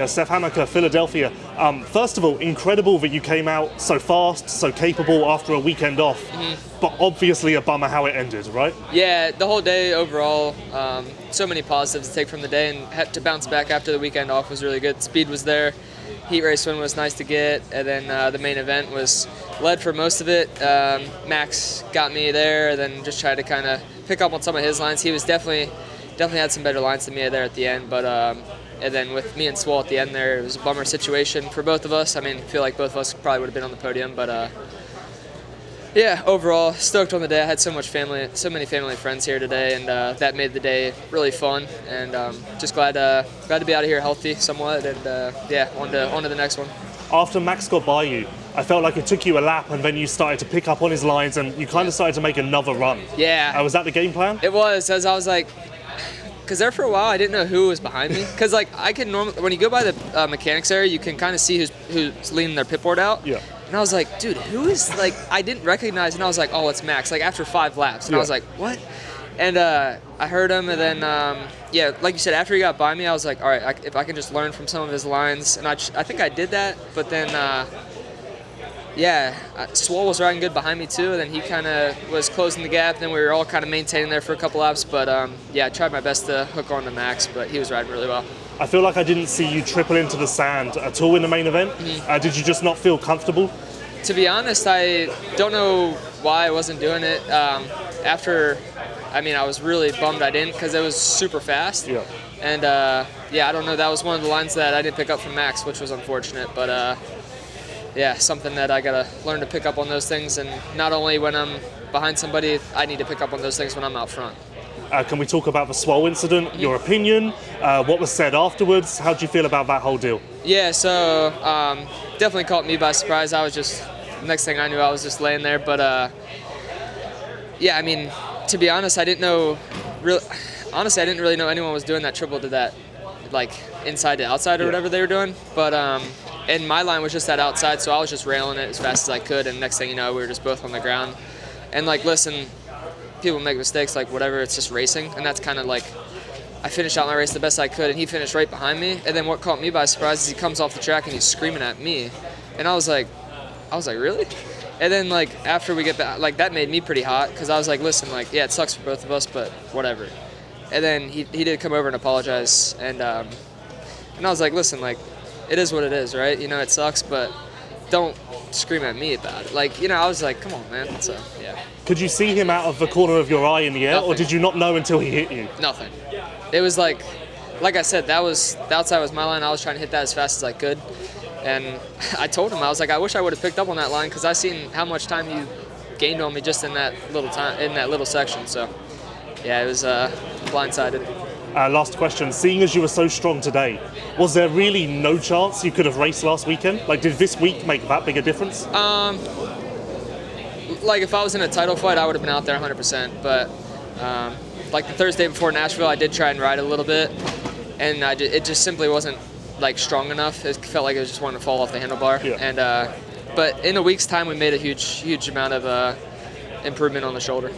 Seth Hammaker, Philadelphia. First of all, incredible that you came out so fast, so capable after a weekend off, but obviously a bummer how it ended, right? Yeah, the whole day overall, so many positives to take from the day, and had to bounce back after the weekend off was really good. Speed was there, heat race win was nice to get, and then the main event was led for most of it. Max got me there, and then just tried to kind of pick up on some of his lines. He was definitely had some better lines than me there at the end, but and then with me and Swoll at the end there, it was a bummer situation for both of us. I mean, I feel like both of us probably would have been on the podium, but yeah, overall, stoked on the day. I had so many family and friends here today, and that made the day really fun. And just glad to be out of here healthy somewhat, and yeah, on to the next one. After Max got by you, I felt like it took you a lap, and then you started to pick up on his lines, and you kind of started to make another run. Yeah. Was that the game plan? It was, as I was like, because there for a while I didn't know who was behind me. Because like I can normally, when you go by the mechanics area, you can kind of see who's leaning their pit board out. Yeah. And I was like, dude, who is, like, I didn't recognize, and I was like, oh, it's Max, like after 5 laps. And I was like, what? And I heard him, and then, yeah, like you said, after he got by me, I was like, all right, if I can just learn from some of his lines. And I think I did that, but then, yeah, Swoll was riding good behind me too, and then he kind of was closing the gap, and then we were all kind of maintaining there for a couple laps. But yeah, I tried my best to hook on to Max, but he was riding really well. I feel like I didn't see you triple into the sand at all in the main event. Did you just not feel comfortable? To be honest, I don't know why I wasn't doing it. After, I mean, I was really bummed I didn't, because it was super fast. Yeah. And yeah, I don't know, that was one of the lines that I didn't pick up from Max, which was unfortunate. But yeah, something that I gotta learn to pick up on those things, and not only when I'm behind somebody, I need to pick up on those things when I'm out front. Can we talk about the Swoll incident, your opinion, what was said afterwards? How do you feel about that whole deal? Yeah, so definitely caught me by surprise. I was just, next thing I knew, I was just laying there. But yeah, I mean, to be honest, I didn't really know anyone was doing that triple to that, like inside to outside or whatever they were doing. But and my line was just that outside, so I was just railing it as fast as I could. And next thing you know, we were just both on the ground. And like, listen, people make mistakes, like whatever, it's just racing. And that's kind of like, I finished out my race the best I could, and he finished right behind me. And then what caught me by surprise is he comes off the track and he's screaming at me. And I was like, really? And then like after we get back, like that made me pretty hot, because I was like, listen, like, yeah, it sucks for both of us, but whatever. And then he did come over and apologize, and I was like, listen, like, it is what it is, right? You know, it sucks, but don't scream at me about it. Like, you know, I was like, come on, man. So yeah. Could you see him out of the corner of your eye in the air, Nothing. or did you not know until he hit you? Nothing. It was like I said, the outside was my line. I was trying to hit that as fast as I could. And I told him, I was like, I wish I would have picked up on that line, because I seen how much time you gained on me just in that little section. So yeah, it was blindsided. Last question, seeing as you were so strong today, was there really no chance you could have raced last weekend? Like, did this week make that big a difference? Like if I was in a title fight, I would have been out there 100%. But like the Thursday before Nashville, I did try and ride a little bit, and it just simply wasn't like strong enough. It felt like it was just wanting to fall off the handlebar. Yeah. And but in a week's time, we made a huge amount of improvement on the shoulder.